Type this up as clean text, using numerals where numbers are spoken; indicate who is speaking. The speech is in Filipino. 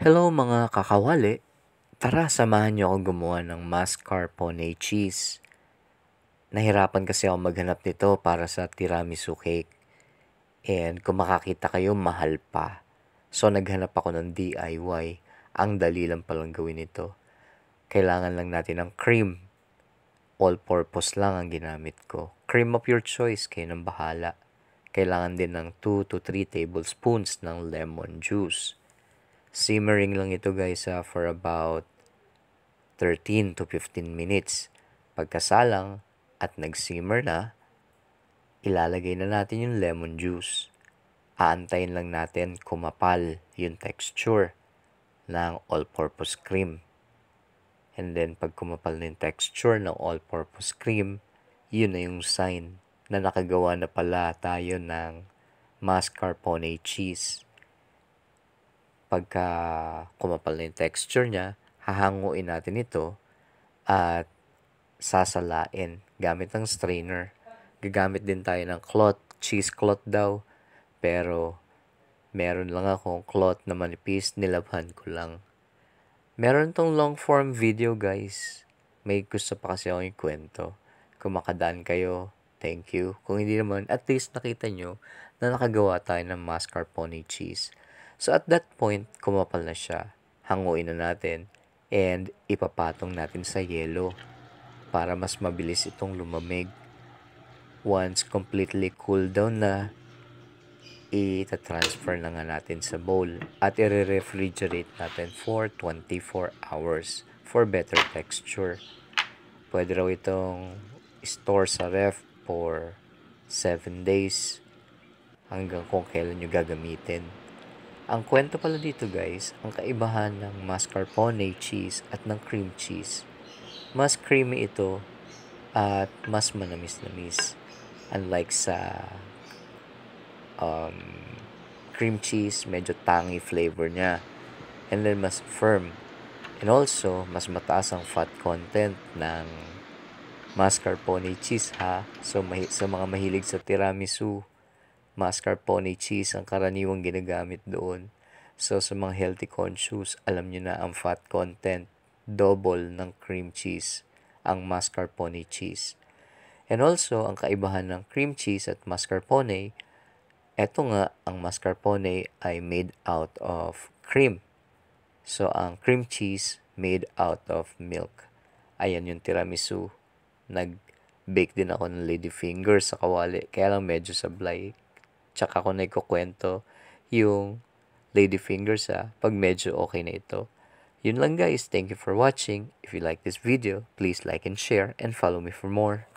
Speaker 1: Hello mga kakawali! Tara, samahan niyo ako gumawa ng mascarpone cheese. Nahirapan kasi ako maghanap nito para sa tiramisu cake. And kung makakita kayo, mahal pa. So naghanap ako ng DIY. Ang dali lang palang gawin ito. Kailangan lang natin ng cream. All-purpose lang ang ginamit ko. Cream of your choice, kayo nang bahala. Kailangan din ng 2 to 3 tablespoons ng lemon juice. Simmering lang ito guys for about 13 to 15 minutes. Pagkasalang at nag-simmer na, ilalagay na natin yung lemon juice. Aantayin lang natin kumapal yung texture ng all-purpose cream. And then pag kumapal na yung texture ng all-purpose cream, yun na yung sign na nakagawa na pala tayo ng mascarpone cheese. Pagka kumapal na yung texture niya, hahanguin natin ito at sasalain gamit ng strainer. Gagamit din tayo ng cloth, cheese cloth daw. Pero meron lang akong cloth na manipis, nilabhan ko lang. Meron tong long form video guys. May gusto pa kasi akong ikwento. Kung makadaan kayo, thank you. Kung hindi naman, at least nakita nyo na nakagawa tayo ng mascarpone cheese. So at that point, kumapal na siya. Hanguin na natin and ipapatong natin sa yelo para mas mabilis itong lumamig. Once completely cool down na, ita-transfer na nga natin sa bowl at i-refrigerate natin for 24 hours for better texture. Pwede raw itong store sa ref for 7 days hanggang kung kailan nyo gagamitin. Ang kwento pala dito guys, ang kaibahan ng mascarpone cheese at ng cream cheese. Mas creamy ito at mas manamis-namis. Unlike sa cream cheese, medyo tangy flavor niya. And then mas firm. And also, mas mataas ang fat content ng mascarpone cheese ha. So sa mga mahilig sa tiramisu, mascarpone cheese ang karaniwang ginagamit doon. So sa mga healthy conscious, alam nyo na ang fat content, double ng cream cheese, ang mascarpone cheese. And also, ang kaibahan ng cream cheese at mascarpone, eto nga, ang mascarpone ay made out of cream. So ang cream cheese made out of milk. Ayan yung tiramisu. Nag-bake din ako ng ladyfinger sa kawali, kaya lang medyo sablay. Tsaka ako nagkukwento yung ladyfingers pag medyo okay na ito. Yun lang guys. Thank you for watching. If you like this video, please like and share and follow me for more.